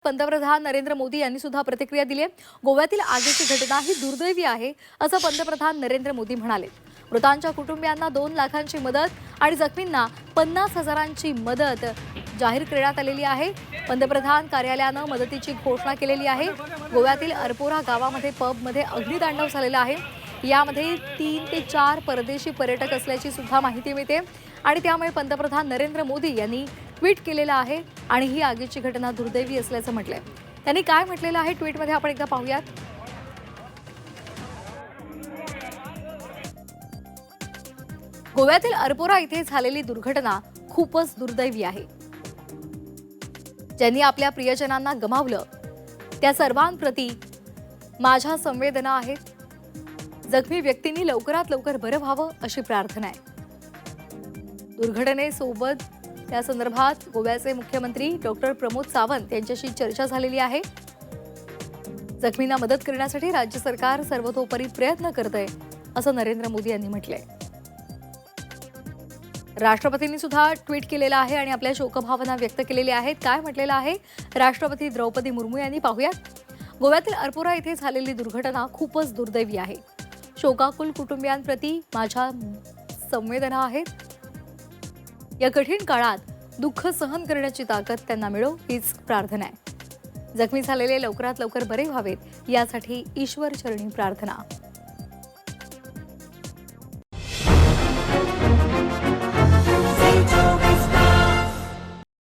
पंतप्रधान नरेंद्र मोदी यांनी सुद्धा प्रतिक्रिया दिली आहे। गोव्यातील आगीची घटना ही दुर्दैवी आहे असं पंतप्रधान नरेंद्र मोदी म्हणाले। मृतांच्या कुटुंबियांना 2 लाखांची मदत आणि जखमींना 50,000ची मदत जाहीर करण्यात आलेली आहे। पंतप्रधान कार्यालयाने मदतीची घोषणा केलेली आहे। गोव्यातील अरपोरा गावामध्ये पबमध्ये अग्नितांडव झालेला आहे। यामध्ये 3 ते 4 परदेशी पर्यटक असल्याची सुद्धा माहिती मिळते आणि त्यामुळे पंतप्रधान नरेंद्र मोदी यांनी ट्विट केलेलं आहे आणि ही आगीची घटना दुर्दैवी असल्याचं म्हटलंय। त्यांनी काय म्हटलेलं आहे ट्विटमध्ये आपण एकदा पाहूयात। गोव्यातील अरपोरा इथे झालेली दुर्घटना खूपच दुर्दैवी आहे। ज्यांनी आपल्या प्रियजनांना गमावलं त्या सर्वांप्रती माझ्या संवेदना आहेत। जखमी व्यक्तींनी लवकरात लवकर बरं व्हावं अशी प्रार्थना आहे। दुर्घटनेसोबत त्या संदर्भात गोव्याचे मुख्यमंत्री डॉक्टर प्रमोद सावंत यांच्याशी चर्चा झालेली आहे। जखमींना मदत करण्यासाठी राज्य सरकार सर्वतोपरी प्रयत्न करतंय असं नरेंद्र मोदी यांनी म्हटलंय। राष्ट्रपतींनी सुद्धा ट्विट केलेलं आहे आणि आपल्या शोकभावना व्यक्त केलेल्या आहेत। काय म्हटलेलं आहे राष्ट्रपती द्रौपदी मुर्मू यांनी पाहूयात। गोव्यातील अरपोरा इथे झालेली दुर्घटना खूपच दुर्दैवी आहे। शोकाकुल कुटुंबियांप्रती माझ्या संवेदना आहेत। या कठीण काळात दुःख सहन करण्याची ताकद त्यांना मिळो हीच प्रार्थना आहे। जखमी झालेले लवकरात लवकर बरे व्हावेत यासाठी ईश्वर चरणी प्रार्थना।